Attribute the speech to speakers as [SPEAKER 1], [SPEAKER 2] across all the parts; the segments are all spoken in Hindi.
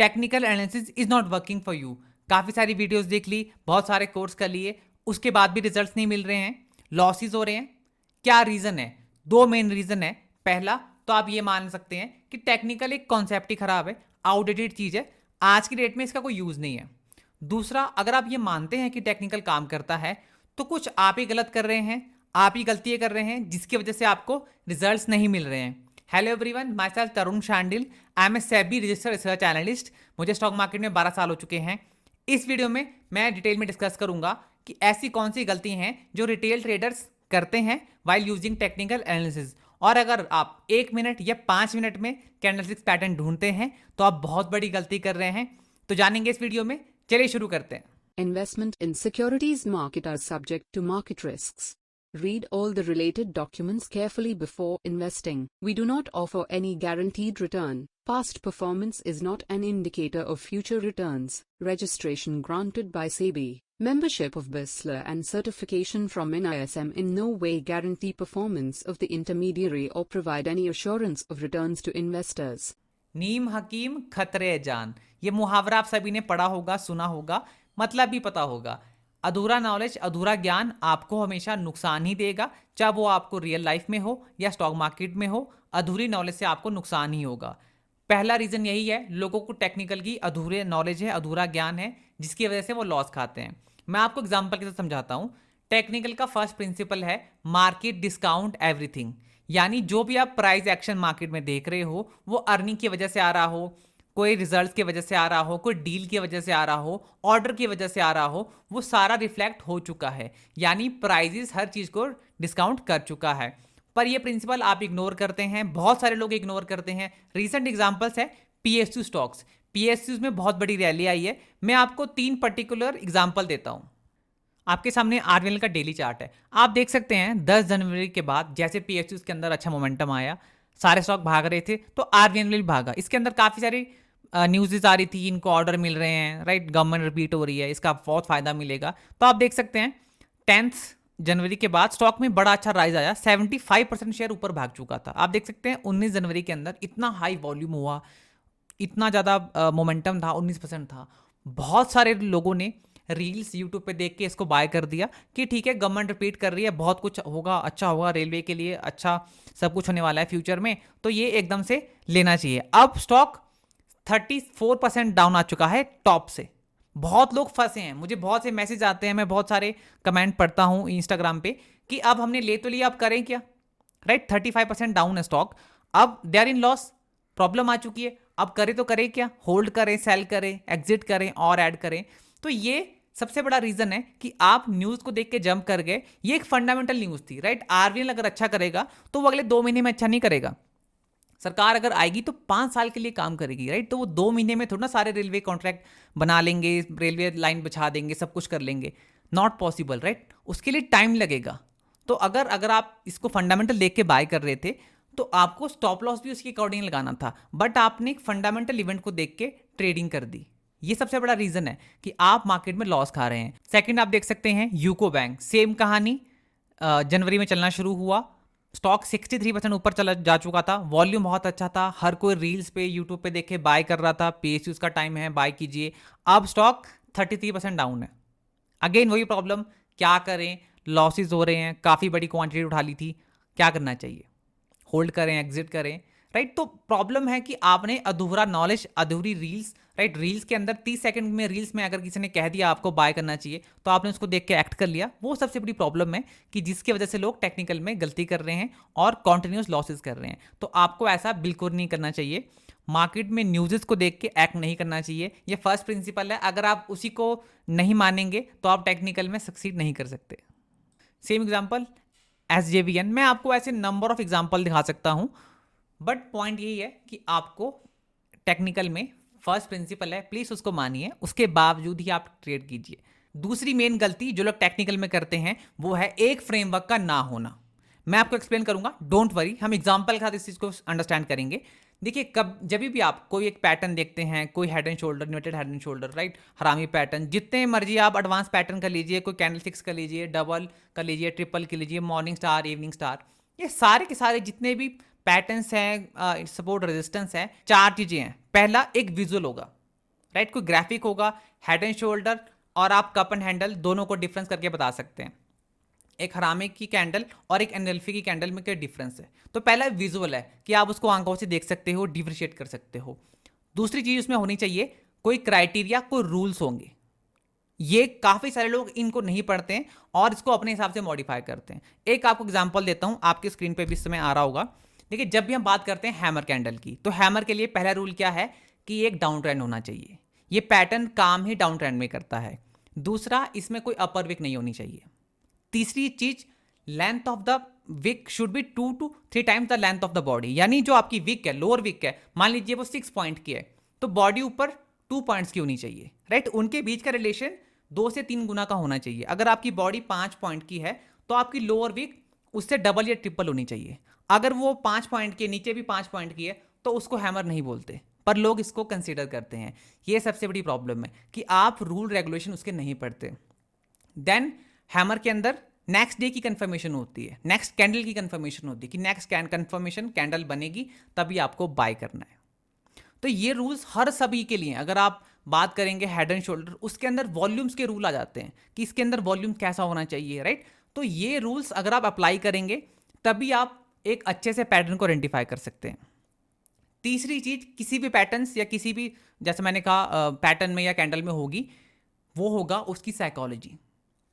[SPEAKER 1] Technical analysis is not working for you. काफ़ी सारी वीडियोस देख ली, बहुत सारे कोर्स कर लिए, उसके बाद भी रिजल्ट्स नहीं मिल रहे हैं, लॉसेस हो रहे हैं। क्या रीज़न है? दो मेन रीज़न है। पहला तो आप ये मान सकते हैं कि टेक्निकल एक कॉन्सेप्ट ही खराब है, आउटडेटेड चीज़ है, आज की डेट में इसका कोई यूज़ नहीं है। दूसरा, अगर आप ये मानते हैं कि टेक्निकल काम करता है तो कुछ आप ही गलत कर रहे हैं, आप ही गलतियां कर रहे हैं जिसकी वजह से आपको रिजल्ट्स नहीं मिल रहे हैं। Hello everyone, my self Tarun Shandil, I am a SEBI registered research analyst. मुझे स्टॉक मार्केट में 12 साल हो चुके हैं। इस वीडियो में मैं डिटेल में डिस्कस करूंगा कि ऐसी कौन सी गलती हैं जो रिटेल ट्रेडर्स करते हैं वाइल यूजिंग टेक्निकल एनालिसिस। और अगर आप 1 मिनट या 5 मिनट में कैंडलस्टिक्स पैटर्न ढूंढते हैं तो आप बहुत बड़ी गलती कर रहे हैं। तो जानेंगे इस वीडियो में। चलिए शुरू करते हैं।
[SPEAKER 2] Investment in securities market are subject to market risks. Read all the related documents carefully before investing. We do not offer any guaranteed return. Past performance is not an indicator of future returns. Registration granted by SEBI. Membership of BISLA and certification from NISM in no way guarantee performance of the intermediary or provide any assurance of returns to investors.
[SPEAKER 1] नीम हकीम खतरे जान, ये मुहावरा आप सभी ने पढ़ा होगा, सुना होगा, मतलब भी पता होगा। अधूरा नॉलेज, अधूरा ज्ञान आपको हमेशा नुकसान ही देगा, चाहे वो आपको रियल लाइफ में हो या स्टॉक मार्केट में हो। अधूरी नॉलेज से आपको नुकसान ही होगा। पहला रीजन यही है, लोगों को टेक्निकल की अधूरे नॉलेज है, अधूरा ज्ञान है, जिसकी वजह से वो लॉस खाते हैं। मैं आपको एग्जाम्पल के साथ समझाता हूँ। टेक्निकल का फर्स्ट प्रिंसिपल है मार्केट डिस्काउंट एवरीथिंग। यानी जो भी आप प्राइस एक्शन मार्केट में देख रहे हो वो अर्निंग की वजह से आ रहा हो, कोई रिजल्ट्स की वजह से आ रहा हो, कोई डील की वजह से आ रहा हो, ऑर्डर की वजह से आ रहा हो, वो सारा रिफ्लेक्ट हो चुका है। यानी प्राइजेस हर चीज़ को डिस्काउंट कर चुका है। पर ये प्रिंसिपल आप इग्नोर करते हैं, बहुत सारे लोग इग्नोर करते हैं। रिसेंट एग्जांपल्स है पीएसयू स्टॉक्स। पीएसयूज में बहुत बड़ी रैली आई है। मैं आपको 3 पर्टिकुलर एग्जाम्पल देता हूँ। आपके सामने आरवीएल का डेली चार्ट है। आप देख सकते हैं 10 जनवरी के बाद जैसे पीएसयूज के अंदर अच्छा मोमेंटम आया, सारे स्टॉक भाग रहे थे, तो आरवीएल भी भागा। इसके अंदर काफ़ी सारी न्यूज़ आ रही थी, इनको ऑर्डर मिल रहे हैं, राइट, गवर्नमेंट रिपीट हो रही है, इसका बहुत फायदा मिलेगा। तो आप देख सकते हैं 10 जनवरी के बाद स्टॉक में बड़ा अच्छा राइज आया, 75% शेयर ऊपर भाग चुका था। आप देख सकते हैं 19 जनवरी के अंदर इतना हाई वॉल्यूम हुआ, इतना ज़्यादा मोमेंटम था, 19% था। बहुत सारे लोगों ने रील्स यूट्यूब पे देख के इसको बाय कर दिया कि ठीक है, गवर्नमेंट रिपीट कर रही है, बहुत कुछ होगा, अच्छा होगा, रेलवे के लिए अच्छा सब कुछ होने वाला है फ्यूचर में, तो ये एकदम से लेना चाहिए। अब स्टॉक 34% डाउन आ चुका है टॉप से। बहुत लोग फंसे हैं, मुझे बहुत से मैसेज आते हैं, मैं बहुत सारे कमेंट पढ़ता हूँ इंस्टाग्राम पे कि अब हमने ले तो लिया, अब करें क्या, राइट। 35% डाउन है स्टॉक, अब they are in loss, problem आ चुकी है, अब करें तो करें क्या, होल्ड करें, सेल करें, एग्जिट करें और ऐड करें। तो ये सबसे बड़ा रीजन है कि आप न्यूज को देख के जंप कर गए। ये एक फंडामेंटल न्यूज थी, राइट। आरबीआई अगर अच्छा करेगा तो वो अगले 2 महीने में अच्छा नहीं करेगा। सरकार अगर आएगी तो 5 साल के लिए काम करेगी, राइट। तो वो 2 महीने में थोड़ा ना सारे रेलवे कॉन्ट्रैक्ट बना लेंगे, रेलवे लाइन बिछा देंगे, सब कुछ कर लेंगे, नॉट पॉसिबल, राइट। उसके लिए टाइम लगेगा। तो अगर आप इसको फंडामेंटल देख के बाय कर रहे थे तो आपको स्टॉप लॉस भी उसके अकॉर्डिंग लगाना था, बट आपने एक फंडामेंटल इवेंट को देख के ट्रेडिंग कर दी। ये सबसे बड़ा रीजन है कि आप मार्केट में लॉस खा रहे हैं। सेकंड, आप देख सकते हैं यूको बैंक, सेम कहानी। जनवरी में चलना शुरू हुआ, स्टॉक 63% ऊपर चला जा चुका था, वॉल्यूम बहुत अच्छा था, हर कोई रील्स पे यूट्यूब पे देखे बाय कर रहा था, पीएसयू का टाइम है, बाय कीजिए। अब स्टॉक 33% डाउन है। अगेन वही प्रॉब्लम, क्या करें, लॉसेज हो रहे हैं, काफ़ी बड़ी क्वांटिटी उठा ली थी, क्या करना चाहिए, होल्ड करें, एग्जिट करें, राइट। तो प्रॉब्लम है कि आपने अधूरा नॉलेज, अधूरी रील्स, राइट। रील्स के अंदर 30 सेकंड में रील्स में अगर किसी ने कह दिया आपको बाय करना चाहिए तो आपने उसको देख के एक्ट कर लिया। वो सबसे बड़ी प्रॉब्लम है कि जिसकी वजह से लोग टेक्निकल में गलती कर रहे हैं और कॉन्टिन्यूस लॉसेस कर रहे हैं। तो आपको ऐसा बिल्कुल नहीं करना चाहिए। मार्केट में न्यूज़ को देख के एक्ट नहीं करना चाहिए। ये फर्स्ट प्रिंसिपल है, अगर आप उसी को नहीं मानेंगे तो आप टेक्निकल में सक्सीड नहीं कर सकते। सेम एग्जाम्पल SJVN, मैं आपको ऐसे नंबर ऑफ एग्जाम्पल दिखा सकता हूं, बट पॉइंट यही है कि आपको टेक्निकल में फर्स्ट प्रिंसिपल है, प्लीज उसको मानिए, उसके बावजूद ही आप ट्रेड कीजिए। दूसरी मेन गलती जो लोग टेक्निकल में करते हैं वो है एक फ्रेमवर्क का ना होना। मैं आपको एक्सप्लेन करूंगा, डोंट वरी, हम एग्जाम्पल के साथ इस चीज को अंडरस्टैंड करेंगे। देखिए, कब जब भी आप कोई एक पैटर्न देखते हैं, कोई head and shoulder, inverted head and shoulder, right, हरामी पैटर्न, जितने मर्जी आप एडवांस पैटर्न कर लीजिए, कोई कैंडलस्टिक्स कर लीजिए, डबल कर लीजिए, ट्रिपल कर लीजिए, मॉर्निंग स्टार, इवनिंग स्टार, ये सारे के सारे जितने भी पैटर्न्स हैं, सपोर्ट रेजिस्टेंस है, 4 चीजें हैं। पहला एक विजुअल होगा, राइट। कोई ग्राफिक होगा, हेड एंड शोल्डर और आप कप एंड हैंडल दोनों को डिफरेंस करके बता सकते हैं। एक हरामिक की कैंडल और एक एनएलफी की कैंडल में क्या डिफरेंस है। तो पहला विजुअल है कि आप उसको आंखों से देख सकते हो, डिफरेंशिएट कर सकते हो। दूसरी चीज उसमें होनी चाहिए कोई क्राइटेरिया, कोई रूल्स होंगे। ये काफी सारे लोग इनको नहीं पढ़ते हैं और इसको अपने हिसाब से मॉडिफाई करते हैं। एक आपको एग्जांपल देता हूं, आपके स्क्रीन पे भी इस समय आ रहा होगा। देखिए, जब भी हम बात करते हैं हैमर कैंडल की, तो हैमर के लिए पहला रूल क्या है कि एक डाउन ट्रेंड होना चाहिए। ये पैटर्न काम ही डाउन ट्रेंड में करता है। दूसरा, इसमें कोई अपर विक नहीं होनी चाहिए। तीसरी चीज, length of the wick should be 2 to 3 times the length of the body. यानी जो आपकी विक है, लोअर विक है, मान लीजिए वो 6 पॉइंट की है, तो बॉडी ऊपर 2 पॉइंट्स की होनी चाहिए, राइट। उनके बीच का रिलेशन 2 से 3 गुना का होना चाहिए। अगर आपकी बॉडी 5 पॉइंट की है तो आपकी लोअर विक उससे डबल या ट्रिपल होनी चाहिए। अगर वो 5 पॉइंट के नीचे भी 5 पॉइंट की है तो उसको हैमर नहीं बोलते, पर लोग इसको कंसीडर करते हैं। ये सबसे बड़ी प्रॉब्लम है कि आप रूल रेगुलेशन उसके नहीं पढ़ते। देन हैमर के अंदर नेक्स्ट डे की कंफर्मेशन होती है, नेक्स्ट कैंडल की कंफर्मेशन होती है कि नेक्स्ट कंफर्मेशन कैंडल बनेगी तभी आपको बाय करना है। तो ये रूल्स हर सभी के लिए। अगर आप बात करेंगे हेड एंड शोल्डर, उसके अंदर वॉल्यूम्स के रूल आ जाते हैं कि इसके अंदर वॉल्यूम कैसा होना चाहिए, राइट। तो ये रूल्स अगर आप अप्लाई करेंगे तभी आप एक अच्छे से पैटर्न को आइडेंटिफाई कर सकते हैं। तीसरी चीज, किसी भी पैटर्न्स या किसी भी, जैसे मैंने कहा पैटर्न में या कैंडल में होगी, वो होगा उसकी साइकोलॉजी।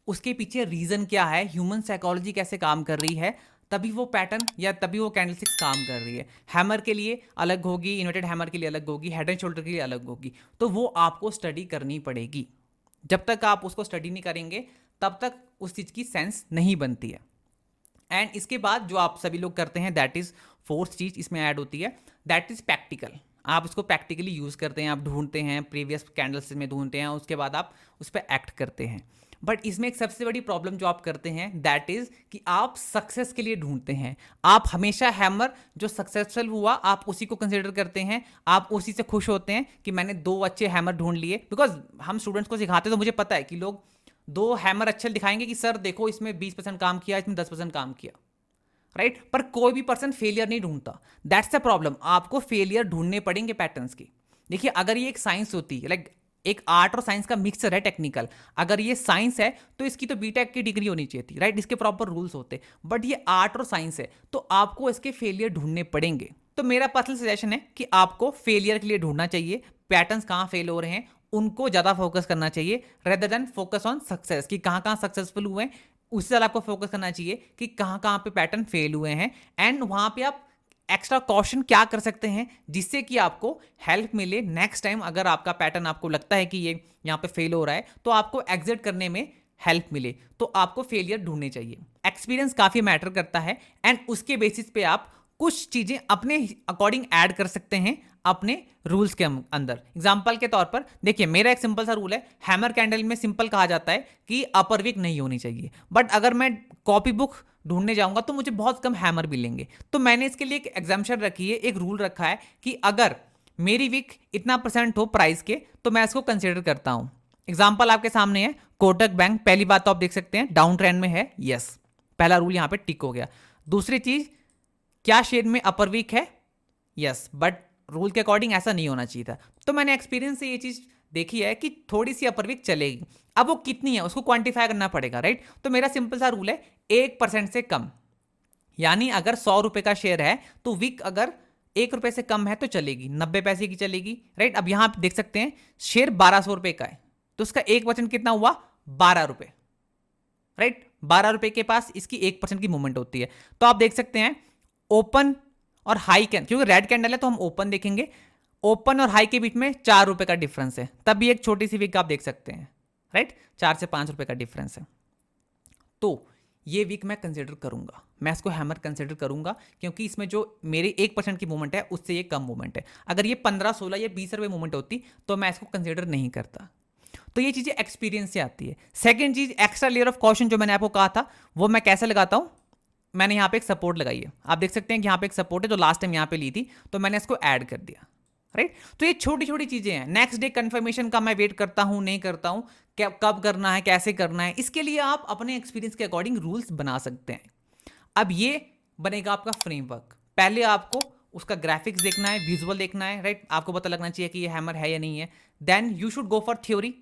[SPEAKER 1] उसके पीछे रीजन क्या है, ह्यूमन साइकोलॉजी कैसे काम कर रही है, तभी वो पैटर्न या तभी वो कैंडलस्टिक्स काम कर रही है। हैमर के लिए अलग होगी, इन्वर्टेड हैमर के लिए अलग होगी, हेड एंड शोल्डर के लिए अलग होगी। तो वो आपको स्टडी करनी पड़ेगी। जब तक आप उसको स्टडी नहीं करेंगे तब तक उस चीज़ की सेंस नहीं बनती है। एंड इसके बाद जो आप सभी लोग करते हैं, दैट इज फोर्थ चीज इसमें ऐड होती है, दैट इज प्रैक्टिकल। आप उसको प्रैक्टिकली यूज करते हैं, आप ढूंढते हैं, प्रीवियस कैंडल्स में ढूंढते हैं, उसके बाद आप उस पर एक्ट करते हैं। बट इसमें एक सबसे बड़ी प्रॉब्लम जो आप करते हैं, दैट इज कि आप सक्सेस के लिए ढूंढते हैं। आप हमेशा हैमर जो सक्सेसफुल हुआ आप उसी को कंसिडर करते हैं, आप उसी से खुश होते हैं कि मैंने 2 अच्छे हैमर ढूंढ लिए। बिकॉज हम स्टूडेंट्स को सिखाते तो मुझे पता है कि लोग 2 हैमर अच्छे दिखाएंगे कि सर देखो इसमें 20% काम किया, इसमें 10% काम किया, राइट। पर कोई भी पर्सन फेलियर नहीं ढूंढता। That's the problem. आपको फेलियर ढूंढने पड़ेंगे पैटर्न्स की। देखिए, अगर ये एक साइंस होती है, लाइक एक आर्ट और साइंस का मिक्सचर है, टेक्निकल, अगर ये साइंस है तो इसकी तो बीटेक की डिग्री होनी चाहिए थी, राइट। इसके प्रॉपर रूल्स होते। बट ये आर्ट और साइंस है तो आपको इसके फेलियर ढूंढने पड़ेंगे। तो मेरा पर्सनल सजेशन है कि आपको फेलियर के लिए ढूंढना चाहिए, पैटर्न्स कहाँ फेल हो रहे हैं उनको ज्यादा फोकस करना चाहिए, rather than focus on success कि कहाँ कहाँ सक्सेसफुल हुए हैं। उससे ज़्यादा आपको फोकस करना चाहिए कि कहाँ कहाँ पे पैटर्न फेल हुए हैं, एंड वहाँ पे आप एक्स्ट्रा कॉशन क्या कर सकते हैं जिससे कि आपको हेल्प मिले नेक्स्ट टाइम। अगर आपका पैटर्न आपको लगता है कि ये यहाँ पे फेल हो रहा है तो आपको एग्जिट करने में हेल्प मिले, तो आपको फेलियर ढूंढने चाहिए। एक्सपीरियंस काफ़ी मैटर करता है, एंड उसके बेसिस पे आप कुछ चीज़ें अपने अकॉर्डिंग ऐड कर सकते हैं अपने रूल्स के अंदर। एग्जाम्पल के तौर पर देखिए, मेरा एक सिंपल सा रूल है, हैमर कैंडल में सिंपल कहा जाता है कि अपर विक नहीं होनी चाहिए। बट अगर मैं कॉपी बुक ढूंढने जाऊंगा तो मुझे बहुत कम हैमर मिलेंगे। तो मैंने इसके लिए एक एग्जाम्पशन रखी है, एक रूल रखा है कि अगर मेरी विक इतना % हो प्राइस के तो मैं इसको कंसिडर करता हूं। एग्जाम्पल आपके सामने है, कोटक बैंक। पहली बात तो आप देख सकते हैं डाउन ट्रेंड में है, यस, पहला रूल यहां पे टिक हो गया। दूसरी चीज, क्या शेड में अपर वीक है, यस, बट रूल के अकॉर्डिंग ऐसा नहीं होना चाहिए था। तो मैंने एक्सपीरियंस से ये चीज देखी है कि थोड़ी सी अपर वीक चलेगी। अब वो कितनी है उसको क्वांटिफाई करना पड़ेगा, राइट। तो मेरा सिंपल सा रूल है 1% से कम, यानी अगर 100 रुपए का शेयर है तो वीक अगर 1 रुपए से कम है तो चलेगी, 90 पैसे की चलेगी, राइट। अब यहां आप देख सकते हैं शेयर 1200 रुपए का है तो उसका 1% कितना हुआ, 12 रुपए, राइट। 12 रुपए के पास इसकी 1% की मूवमेंट होती है। तो आप देख सकते हैं ओपन और हाई कैंडल, क्योंकि रेड कैंडल है तो हम ओपन देखेंगे, ओपन और हाई के बीच में 4 रुपए का डिफरेंस है, तब भी एक छोटी सी वीक आप देख सकते हैं, राइट। 4 से 5 रुपए का डिफरेंस है। तो ये वीक मैं कंसिडर करूंगा, मैं इसको हैमर कंसिडर करूंगा, क्योंकि इसमें जो मेरी 1% की मूवमेंट है उससे ये कम मूवमेंट है। अगर ये 15, 16 या 20 रुपए मूवमेंट होती तो मैं इसको कंसिडर नहीं करता। तो ये चीजें एक्सपीरियंस से आती है। सेकेंड चीज, एक्स्ट्रा लेयर ऑफ कॉशन जो मैंने आपको कहा था वो मैं कैसे लगाता हूं, मैंने यहाँ पे एक सपोर्ट लगाई है, आप देख सकते हैं कि यहाँ पे एक सपोर्ट है जो लास्ट टाइम यहाँ पे ली थी, तो मैंने इसको ऐड कर दिया, राइट। तो ये छोटी छोटी चीजें हैं। नेक्स्ट डे कंफर्मेशन का मैं वेट करता हूं, नहीं करता हूं, कब करना है, कैसे करना है, इसके लिए आप अपने एक्सपीरियंस के अकॉर्डिंग रूल्स बना सकते हैं। अब ये बनेगा आपका फ्रेमवर्क। पहले आपको उसका ग्राफिक्स देखना है, विजुअल देखना है, राइट, आपको पता लगना चाहिए कि ये हैमर है या नहीं है। Then you should go for theory,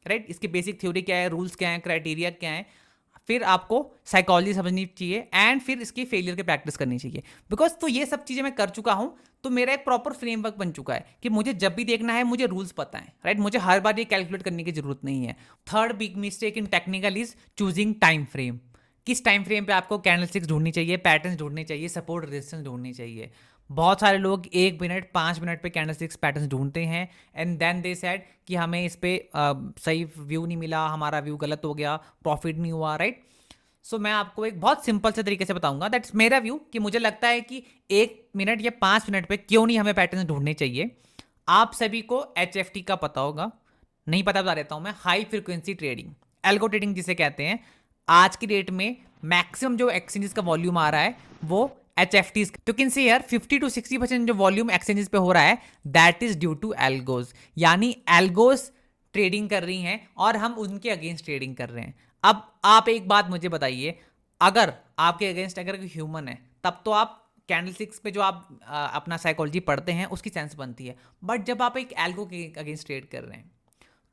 [SPEAKER 1] right, इसकी बेसिक थ्योरी क्या है, रूल्स क्या है, क्राइटेरिया क्या है, फिर आपको साइकोलॉजी समझनी चाहिए एंड फिर इसकी फेलियर की प्रैक्टिस करनी चाहिए। बिकॉज तो ये सब चीज़ें मैं कर चुका हूँ, तो मेरा एक प्रॉपर फ्रेमवर्क बन चुका है कि मुझे जब भी देखना है मुझे रूल्स पता है, राइट, मुझे हर बार ये कैलकुलेट करने की जरूरत नहीं है। Third big mistake in technical is choosing time frame. किस टाइम फ्रेम पे आपको कैंडलस्टिक्स ढूंढनी चाहिए, पैटर्न्स ढूंढने चाहिए, सपोर्ट रेजिस्टेंस ढूंढनी चाहिए। बहुत सारे लोग 1 मिनट 5 मिनट पे कैंडलस्टिक्स पैटर्न्स ढूंढते हैं एंड देन दे सेड कि हमें इस पे सही व्यू नहीं मिला, हमारा व्यू गलत हो गया, प्रॉफिट नहीं हुआ, राइट। सो मैं आपको एक बहुत सिंपल से तरीके से बताऊंगा, दैट्स मेरा व्यू, कि मुझे लगता है कि 1 मिनट या 5 मिनट पे क्यों नहीं हमें पैटर्न ढूंढने चाहिए। आप सभी को HFT का पता होगा, नहीं पता बता देता हूं मैं, high frequency trading, algo trading जिसे कहते हैं। आज की डेट में मैक्सिमम जो एक्सचेंजेस का वॉल्यूम आ रहा है वो HFT, तो कैन से यार 50 to 60% जो वॉल्यूम एक्सचेंजेस पे हो रहा है that is due to algos, यानी एल्गोज ट्रेडिंग कर रही हैं और हम उनके अगेंस्ट ट्रेडिंग कर रहे हैं। अब आप एक बात मुझे बताइए, अगर आपके अगेंस्ट अगर कोई ह्यूमन है तब तो आप कैंडलस्टिक्स पे जो आप अपना साइकोलॉजी पढ़ते हैं उसकी सेंस बनती है, बट जब आप एक एल्गो के अगेंस्ट ट्रेड कर रहे हैं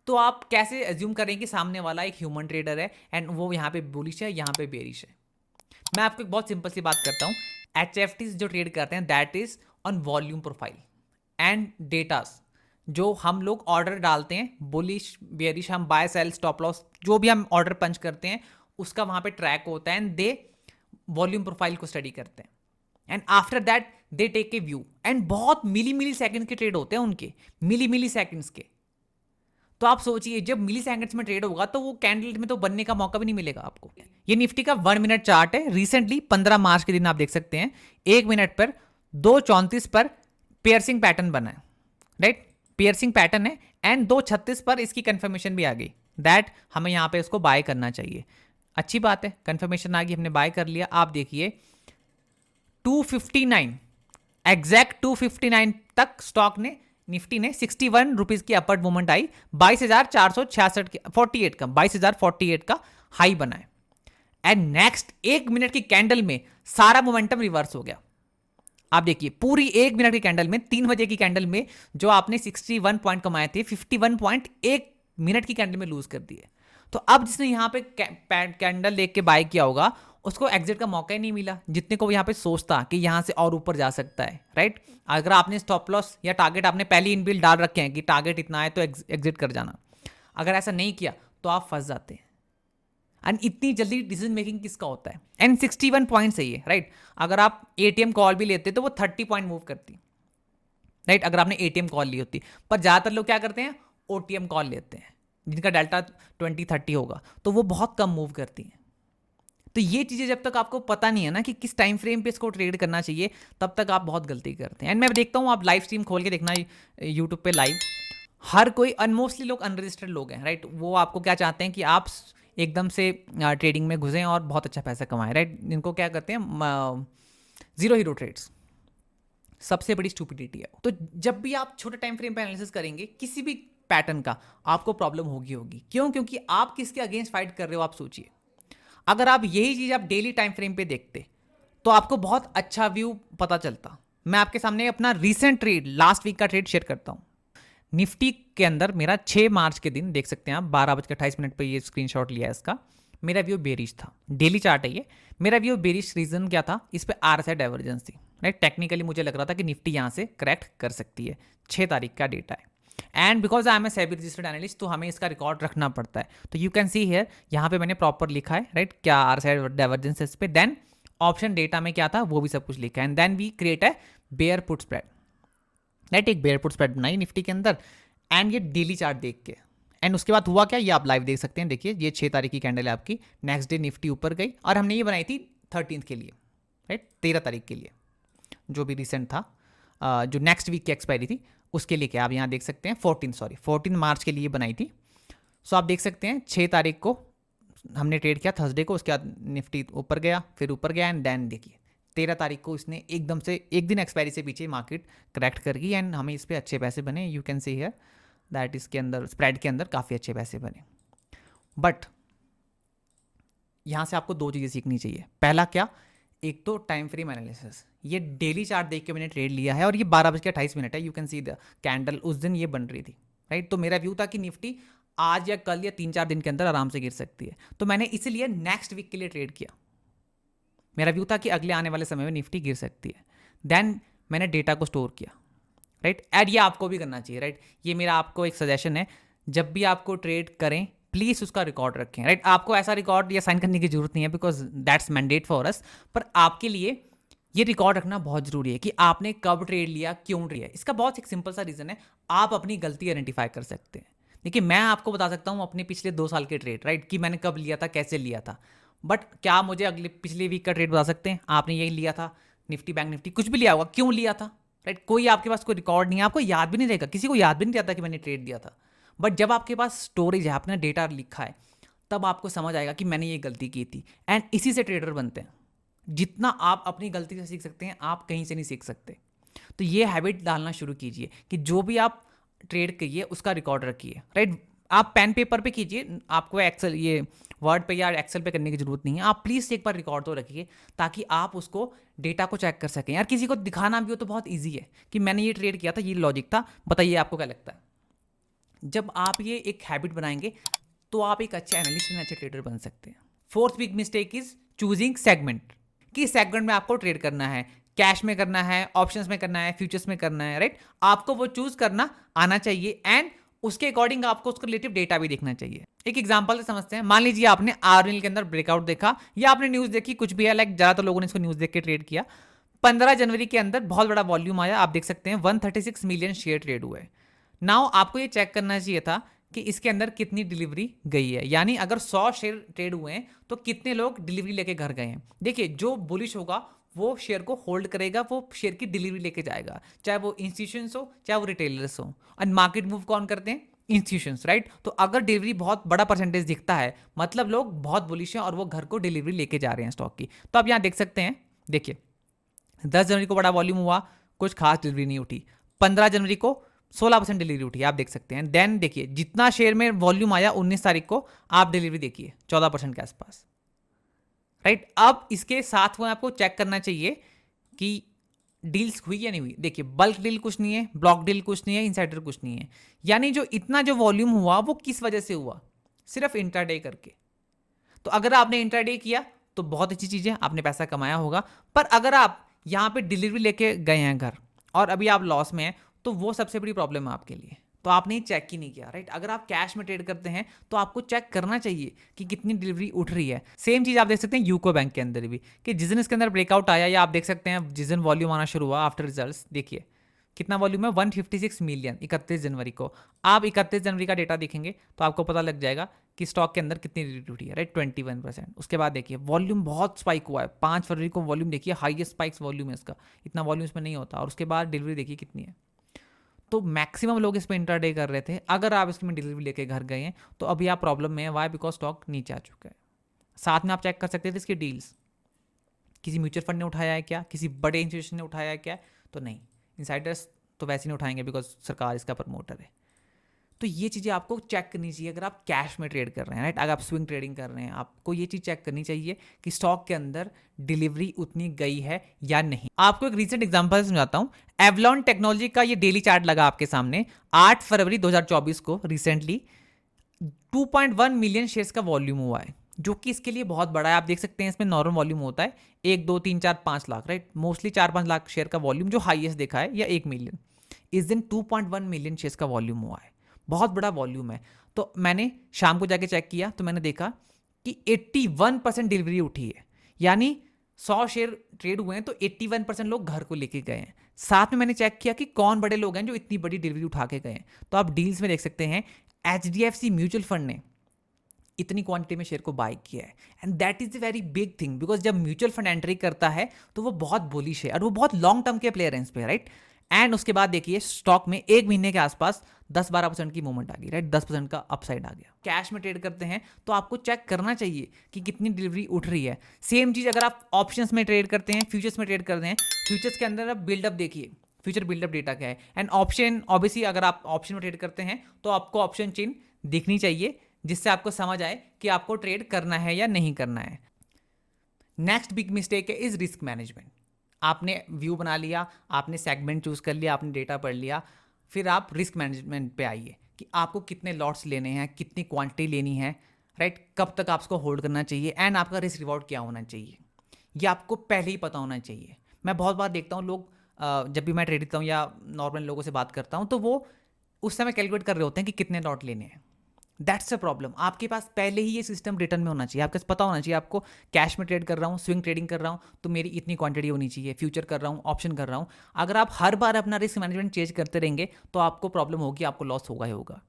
[SPEAKER 1] तो आप कैसे एज्यूम करें कि सामने वाला एक ह्यूमन ट्रेडर है एंड वो यहाँ पे बुलिश है, यहाँ पे बेरिश है। मैं आपको एक बहुत सिंपल सी बात करता हूँ, HFTs जो ट्रेड करते हैं that is on volume profile and datas. जो हम लोग ऑर्डर डालते हैं बुलिश बेरिश, हम बाय सेल स्टॉप लॉस जो भी हम ऑर्डर पंच करते हैं उसका वहां पे ट्रैक होता है एंड दे वॉल्यूम प्रोफाइल को स्टडी करते हैं and after that they take a view and बहुत मिली सेकंड के ट्रेड होते हैं उनके, मिली सेकंड्स के। तो आप सोचिए जब मिली सेकंड्स में ट्रेड होगा तो वो कैंडल में तो बनने का मौका भी नहीं मिलेगा आपको। ये निफ्टी का 1 मिनट चार्ट है, रिसेंटली 15 मार्च के दिन आप देख सकते हैं 1 मिनट पर 2:34 पर पियर्सिंग पैटर्न बना है, राइट, पियर्सिंग पैटर्न है एंड 2:36 पर इसकी कंफर्मेशन भी आ गई दैट हमें यहां पे इसको बाय करना चाहिए। अच्छी बात है, कंफर्मेशन आ गई, हमने बाय कर लिया। आप देखिए 259 एग्जैक्ट 259 तक स्टॉक ने, निफ्टी ने 61 रुपीज की अपवर्ड मूवमेंट आई, 22,466 के 48 का 22,048 का हाई बना है एंड नेक्स्ट 1 मिनट की कैंडल में सारा मोमेंटम रिवर्स हो गया। आप देखिए पूरी 1 मिनट की कैंडल में, 3 बजे की कैंडल में जो आपने 61 पॉइंट कमाए थे 51 पॉइंट 1 मिनट की कैंडल में लूज कर दिए। तो अब जिसने यहां पे कैंडल देख के बाय किया होगा उसको एग्जिट का मौका ही नहीं मिला, जितने को यहां पे सोचता कि यहां से और ऊपर जा सकता है, राइट। अगर आपने स्टॉप लॉस या टारगेट आपने पहले इनबिल्ट डाल रखे हैं कि टारगेट इतना है तो एग्जिट कर जाना, अगर ऐसा नहीं किया तो आप फंस जाते हैं। एंड इतनी जल्दी डिसीजन मेकिंग किसका होता है, एंड 61 पॉइंट सही है, राइट। अगर आप ATM कॉल भी लेते तो वो 30 पॉइंट मूव करती, राइट, अगर आपने ATM कॉल ली होती। पर ज्यादातर लोग क्या करते हैं, OTM कॉल लेते हैं जिनका डेल्टा 20-30 होगा, तो वो बहुत कम मूव करती हैं। तो ये चीजें जब तक आपको पता नहीं है ना कि किस टाइम फ्रेम पे इसको ट्रेड करना चाहिए, तब तक आप बहुत गलती करते हैं। एंड मैं देखता हूँ, आप लाइव स्ट्रीम खोल के देखना यूट्यूब पे लाइव, हर कोई मोस्टली लोग अनरजिस्टर्ड लोग हैं, राइट। वो आपको क्या चाहते हैं कि आप एकदम से ट्रेडिंग में घुसें और बहुत अच्छा पैसा कमाएं, राइट। इनको क्या करते हैं, जीरो हीरो ट्रेड्स, सबसे बड़ी स्टूपिडिटी है। तो जब भी आप छोटे टाइम फ्रेम पे एनालिसिस करेंगे किसी भी पैटर्न का, आपको प्रॉब्लम होगी। क्यों? क्योंकि आप किसके अगेंस्ट फाइट कर रहे हो। आप सोचिए, अगर आप यही चीज आप डेली टाइम फ्रेम पे देखते तो आपको बहुत अच्छा व्यू पता चलता। मैं आपके सामने अपना रीसेंट ट्रेड, लास्ट वीक का ट्रेड शेयर करता हूं। निफ्टी के अंदर मेरा 6 मार्च के दिन देख सकते हैं आप, 12:28 पे ये स्क्रीनशॉट लिया है इसका। मेरा व्यू बेरिश था, डेली चार्ट है ये। मेरा व्यू बेरिश रीजन क्या था, इस पे RSI डाइवर्जेंस थी, राइट। टेक्निकली मुझे लग रहा था कि निफ्टी यहां से करेक्ट कर सकती है। 6 तारीख का डेटा है and because I am a SEBI registered analyst, तो हमें इसका रिकॉर्ड रखना पड़ता है। तो यू कैन सी हियर, यहाँ पे मैंने प्रॉपर लिखा है, राइट, क्या RSI डाइवर्जेंस इस पे। देन ऑप्शन डेटा में क्या था वो भी सब कुछ लिखा है एंड देन वी क्रिएट है बेयर पुट स्प्रेड, राइट। एक बेयर पुट स्प्रेड बनाई निफ्टी के अंदर एंड ये डेली चार्ट देख के, एंड उसके बाद हुआ क्या, ये आप लाइव देख सकते हैं। देखिए ये 6 तारीख की कैंडल है आपकी, नेक्स्ट डे निफ्टी ऊपर गई और हमने ये बनाई थी 13 के लिए, राइट, 13 तारीख के लिए, जो भी रिसेंट था, जो नेक्स्ट वीक की एक्सपायरी थी उसके लिए। क्या आप यहाँ देख सकते हैं 14 मार्च के लिए बनाई थी। सो आप देख सकते हैं 6 तारीख को हमने ट्रेड किया, थर्सडे को, उसके बाद निफ्टी ऊपर गया, फिर ऊपर गया एंड देन देखिए 13 तारीख को इसने एकदम से एक दिन एक्सपायरी से पीछे मार्केट करेक्ट कर गई एंड हमें इस पर अच्छे पैसे बने। You can see here that इसके अंदर स्प्रेड के अंदर काफ़ी अच्छे पैसे बने। बट यहाँ से आपको 2 चीज़ें सीखनी चाहिए। पहला क्या, एक तो टाइम फ्रेम एनालिसिस, ये डेली चार्ट देख के मैंने ट्रेड लिया है और ये 12:28 है, you can see the candle उस दिन ये बन रही थी, राइट। तो मेरा व्यू था कि निफ्टी आज या कल या 3-4 दिन के अंदर आराम से गिर सकती है, तो मैंने इसीलिए नेक्स्ट वीक के लिए ट्रेड किया। मेरा व्यू था कि अगले आने वाले समय में निफ्टी गिर सकती है। देन मैंने डेटा को स्टोर किया, राइट। एंड ये आपको भी करना चाहिए, राइट। ये मेरा आपको एक सजेशन है, जब भी आपको ट्रेड करें प्लीज़ उसका रिकॉर्ड रखें, राइट। आपको ऐसा रिकॉर्ड या साइन करने की जरूरत नहीं है because that's mandate for us, पर आपके लिए ये रिकॉर्ड रखना बहुत जरूरी है कि आपने कब ट्रेड लिया, क्यों लिया। इसका बहुत एक सिंपल सा रीज़न है, आप अपनी गलती आइडेंटिफाई कर सकते हैं। देखिए मैं आपको बता सकता हूँ अपने पिछले 2 साल के ट्रेड, राइट, कि मैंने कब लिया था, कैसे लिया था, बट क्या मुझे अगले पिछले वीक का ट्रेड बता सकते हैं आपने यही लिया था, निफ्टी बैंक निफ्टी कुछ भी लिया होगा, क्यों लिया था, राइट। कोई आपके पास कोई रिकॉर्ड नहीं है, आपको याद भी नहीं रहेगा, किसी को याद भी नहीं रहता कि मैंने ट्रेड दिया था। बट जब आपके पास स्टोरेज है, आपने डेटा लिखा है, तब आपको समझ आएगा कि मैंने ये गलती की थी। एंड इसी से ट्रेडर बनते हैं। जितना आप अपनी गलती से सीख सकते हैं, आप कहीं से नहीं सीख सकते। तो ये हैबिट डालना शुरू कीजिए कि जो भी आप ट्रेड करिए उसका रिकॉर्ड रखिए, राइट। आप पेन पेपर पे कीजिए, आपको एक्सेल ये वर्ड पे या एक्सेल पे करने की जरूरत नहीं है। आप प्लीज़ एक बार रिकॉर्ड तो रखिए ताकि आप उसको डेटा को चेक कर सकें। यार किसी को दिखाना भी हो तो बहुत ईजी है कि मैंने ये ट्रेड किया था, ये लॉजिक था, बताइए आपको क्या लगता है। जब आप ये एक हैबिट बनाएंगे तो आप एक अच्छे एनालिस्ट एंड अच्छे ट्रेडर बन सकते हैं। Fourth big mistake is choosing segment, कि सेगमेंट में आपको ट्रेड करना है, कैश में करना है, ऑप्शंस में करना है, फ्यूचर्स में करना है, राइट। आपको वो चूज करना आना चाहिए एंड उसके अकॉर्डिंग आपको उसका रिलेटिव डेटा भी देखना चाहिए। एक एग्जांपल से समझते हैं, मान लीजिए आपने आरएनएल के अंदर ब्रेकआउट देखा या आपने न्यूज देखी, कुछ भी है, लाइक ज्यादातर लोगों ने इसको न्यूज देख के ट्रेड किया। 15 जनवरी के अंदर बहुत बड़ा वॉल्यूम आया, आप देख सकते हैं 136 मिलियन शेयर ट्रेड हुए। नाउ आपको ये चेक करना चाहिए था कि इसके अंदर कितनी डिलीवरी गई है, यानी अगर 100 शेयर ट्रेड हुए हैं तो कितने लोग डिलीवरी लेके घर गए हैं। देखिए जो बुलिश होगा वो शेयर को होल्ड करेगा, वो शेयर की डिलीवरी लेके जाएगा, चाहे वो इंस्टीट्यूशंस हो चाहे वो रिटेलर्स हो। और मार्केट मूव कौन करते हैं, इंस्टीट्यूशंस, राइट। तो अगर डिलीवरी बहुत बड़ा परसेंटेज दिखता है मतलब लोग बहुत बुलिश हैं और वो घर को डिलीवरी लेके जा रहे हैं स्टॉक की। तो आप यहाँ देख सकते हैं, देखिए 10 जनवरी को बड़ा वॉल्यूम हुआ, कुछ खास डिलीवरी नहीं उठी। 15 जनवरी को 16% डिलीवरी उठी, आप देख सकते हैं। देन देखिए जितना शेयर में वॉल्यूम आया 19 तारीख को, आप डिलीवरी देखिए 14% के आसपास, राइट। अब इसके साथ में आपको चेक करना चाहिए कि डील्स हुई या नहीं हुई। देखिए बल्क डील कुछ नहीं है, ब्लॉक डील कुछ नहीं है, इनसाइडर कुछ नहीं है, यानी जो इतना जो वॉल्यूम हुआ वो किस वजह से हुआ, सिर्फ इंट्राडे करके। तो अगर आपने इंट्राडे किया तो बहुत अच्छी चीज है, आपने पैसा कमाया होगा। पर अगर आप यहां पे डिलीवरी लेके गए हैं घर और अभी आप लॉस में हैं, तो वो सबसे बड़ी प्रॉब्लम है आपके लिए। तो आपने चेक ही नहीं किया, राइट। अगर आप कैश में ट्रेड करते हैं तो आपको चेक करना चाहिए कि कितनी डिलीवरी उठ रही है। सेम चीज आप देख सकते हैं यूको बैंक के अंदर भी, कि जिस दिन इसके अंदर ब्रेकआउट आया, या आप देख सकते हैं जिस दिन वॉल्यूम आना शुरू हुआ आफ्टर रिजल्ट्स, देखिए कितना वॉल्यूम है, 156 मिलियन 31 जनवरी को। आप 31 जनवरी का डेटा देखेंगे तो आपको पता लग जाएगा कि स्टॉक के अंदर कितनी डिलीवरी उठी है, राइट, 21%। उसके बाद देखिए वॉल्यूम बहुत स्पाइक हुआ है, 5 फरवरी को वॉल्यूम देखिए, हाईएस्ट स्पाइक्स वॉल्यूम है इसका, इतना वॉल्यूम इसमें नहीं होता। और उसके बाद डिलीवरी देखिए कितनी है। तो मैक्सिमम लोग इस पर इंट्राडे कर रहे थे। अगर आप इसमें डिलीवरी लेके घर गए हैं तो अभी आप प्रॉब्लम में है। वाई? बिकॉज स्टॉक नीचे आ चुका है। साथ में आप चेक कर सकते थे इसकी डील्स, किसी म्यूचुअल फंड ने उठाया है क्या, किसी बड़े इंस्टीट्यूशन ने उठाया है क्या, तो नहीं। इनसाइडर्स तो वैसे नहीं उठाएंगे बिकॉज सरकार इसका प्रमोटर है। तो ये चीज़ें आपको चेक करनी चाहिए अगर आप कैश में ट्रेड कर रहे हैं, राइट। अगर आप स्विंग ट्रेडिंग कर रहे हैं, आपको ये चीज़ चेक करनी चाहिए कि स्टॉक के अंदर डिलीवरी उतनी गई है या नहीं। आपको एक रीसेंट एग्जांपल समझाता हूं। एवलॉन टेक्नोलॉजी का ये डेली चार्ट लगा आपके सामने 8 फरवरी 2024 को। रिसेंटली 2.1 मिलियन शेयर्स का वॉल्यूम हुआ है, जो कि इसके लिए बहुत बड़ा है। आप देख सकते हैं इसमें नॉर्मल वॉल्यूम होता है 1, 2, 3, 4, 5 lakh, right. Mostly 4-5 lakh share का वॉल्यूम जो हाईएस्ट देखा है, या 1 मिलियन। इस दिन 2.1 मिलियन शेयर्स का वॉल्यूम हुआ है, बहुत बड़ा वॉल्यूम है। तो मैंने शाम को जाके चेक किया तो मैंने देखा कि 81% डिलीवरी उठी है, यानी 100 शेयर ट्रेड हुए हैं तो 81% लोग घर को लेके गए हैं। साथ में मैंने चेक किया कि कौन बड़े लोग हैं जो इतनी बड़ी डिलीवरी उठा के गए हैं। तो आप डील्स में देख सकते हैं HDFC म्यूचुअल फंड ने इतनी क्वांटिटी में शेयर को बाय किया है। And that is a very big thing, because जब म्यूचुअल फंड एंट्री करता है तो वो बहुत बुलिश है और वो बहुत लॉन्ग टर्म के प्लेयर हैं इस पे, राइट। एंड उसके बाद देखिए स्टॉक में 1 महीने के आसपास 10-12% की मूवमेंट आ गई, राइट। 10% का अपसाइड आ गया। कैश में ट्रेड करते हैं तो आपको चेक करना चाहिए कि कितनी डिलीवरी उठ रही है। सेम चीज अगर आप ऑप्शंस में ट्रेड करते हैं, फ्यूचर्स में ट्रेड करते हैं, फ्यूचर्स के अंदर आप बिल्डअप देखिए, फ्यूचर बिल्डअप डेटा क्या है। एंड ऑप्शन, ऑब्वियसली अगर आप ऑप्शन में ट्रेड करते हैं तो आपको ऑप्शन चेन दिखनी चाहिए, जिससे आपको समझ आए कि आपको ट्रेड करना है या नहीं करना है। नेक्स्ट बिग मिस्टेक है इज रिस्क मैनेजमेंट। आपने व्यू बना लिया, आपने सेगमेंट चूज कर लिया, आपने डेटा पढ़ लिया, फिर आप रिस्क मैनेजमेंट पे आइए कि आपको कितने लॉट्स लेने हैं, कितनी क्वांटिटी लेनी है, राइट, कब तक आप उसको होल्ड करना चाहिए, एंड आपका रिस्क रिवॉर्ड क्या होना चाहिए, ये आपको पहले ही पता होना चाहिए। मैं बहुत बार देखता हूँ लोग जब भी मैं ट्रेड करता हूँ या नॉर्मल लोगों से बात करता हूँ तो वो उस समय कैलकुलेट कर रहे होते हैं कि कितने लॉट लेने हैं। That's a problem. आपके पास पहले ही ये सिस्टम रिटर्न में होना चाहिए, आपके पास पता होना चाहिए आपको कैश में ट्रेड कर रहा हूँ, स्विंग ट्रेडिंग कर रहा हूँ तो मेरी इतनी क्वांटिटी होनी चाहिए, फ्यूचर कर रहा हूँ, ऑप्शन कर रहा हूँ। अगर आप हर बार अपना रिस्क मैनेजमेंट चेंज करते रहेंगे तो आपको प्रॉब्लम होगी, आपको लॉस होगा ही होगा।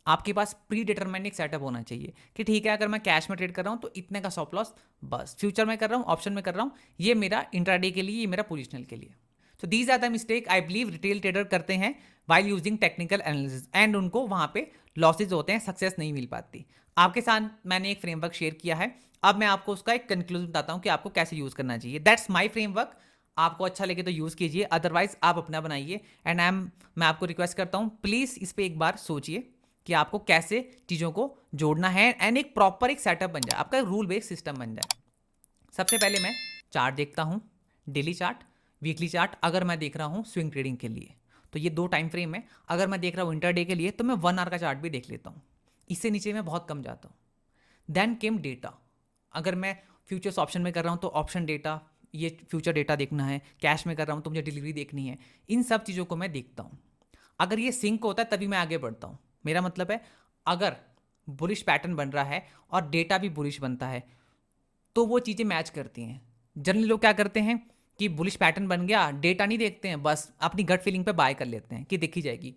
[SPEAKER 1] आपके पास प्री डिटरमाइंड एक सेटअप होना चाहिए कि ठीक है अगर मैं कैश में ट्रेड कर रहा हूँ तो इतने का स्टॉप लॉस, बस फ्यूचर में कर रहा हूँ, ऑप्शन में कर रहा हूँ, ये मेरा इंट्राडे के लिए, ये मेरा पोजिशनल के लिए। So these are the mistake I believe retail trader करते हैं while using technical analysis, and उनको वहां पे लॉसेज होते हैं, सक्सेस नहीं मिल पाती। आपके साथ मैंने एक फ्रेमवर्क शेयर किया है, अब मैं आपको उसका एक कंक्लूजन बताता हूँ कि आपको कैसे यूज करना चाहिए। That's my framework. आपको अच्छा लगे तो यूज कीजिए, अदरवाइज आप अपना बनाइए। एंड मैं आपको रिक्वेस्ट करता हूँ प्लीज इस पर एक बार सोचिए कि आपको कैसे चीज़ों को जोड़ना है एंड एक प्रॉपर एक सेटअप बन जाए, आपका रूल बेस्ड सिस्टम बन जाए। सबसे पहले मैं चार्ट देखता हूँ, डेली चार्ट, वीकली चार्ट। अगर मैं देख रहा हूँ स्विंग ट्रेडिंग के लिए तो ये 2 टाइम फ्रेम है। अगर मैं देख रहा हूँ इंटरडे के लिए तो मैं 1 आवर का चार्ट भी देख लेता हूँ, इससे नीचे मैं बहुत कम जाता हूँ। Then came data. अगर मैं फ्यूचर्स ऑप्शन में कर रहा हूँ तो ऑप्शन डेटा, ये फ्यूचर डेटा देखना है, कैश में कर रहा हूँ तो मुझे डिलीवरी देखनी है, इन सब चीज़ों को मैं देखता हूँ। अगर ये सिंक होता है तभी मैं आगे बढ़ता हूँ। मेरा मतलब है अगर बुलिश पैटर्न बन रहा है और डेटा भी बुलिश बनता है तो वो चीज़ें मैच करती हैं। जनरली लोग क्या करते हैं कि बुलिश पैटर्न बन गया, डेटा नहीं देखते हैं, बस अपनी गट फीलिंग पे बाय कर लेते हैं कि देखी जाएगी,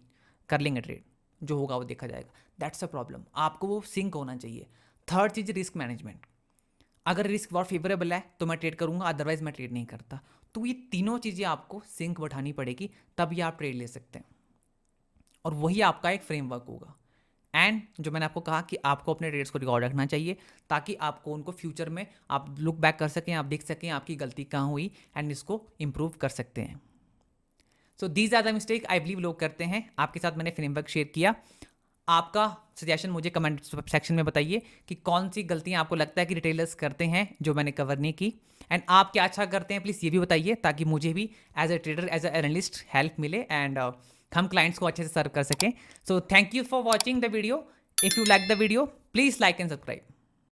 [SPEAKER 1] कर लेंगे ट्रेड, जो होगा वो देखा जाएगा। That's a problem. आपको वो सिंक होना चाहिए। थर्ड चीज़ रिस्क मैनेजमेंट। अगर रिस्क बहुत फेवरेबल है तो मैं ट्रेड करूंगा, अदरवाइज मैं ट्रेड नहीं करता। तो ये तीनों चीज़ें आपको सिंक बैठानी पड़ेगी तभी आप ट्रेड ले सकते हैं, और वही आपका एक फ्रेमवर्क होगा। एंड जो मैंने आपको कहा कि आपको अपने ट्रेड्स को रिकॉर्ड रखना चाहिए ताकि आपको उनको फ्यूचर में आप लुक बैक कर सकें, आप देख सकें आपकी गलती कहाँ हुई एंड इसको इम्प्रूव कर सकते हैं। So these are the mistake I believe लोग करते हैं। आपके साथ मैंने फ्रेमवर्क शेयर किया। आपका सजेशन मुझे कमेंट सेक्शन में बताइए कि कौन सी गलतियां आपको लगता है कि रिटेलर्स करते हैं जो मैंने कवर नहीं की, एंड आप क्या अच्छा करते हैं प्लीज़ ये भी बताइए ताकि मुझे भी as a trader, as a analyst help मिले एंड हम क्लाइंट्स को अच्छे से सर्व कर सकें। So thank you for watching the video. If you like the video please like and subscribe.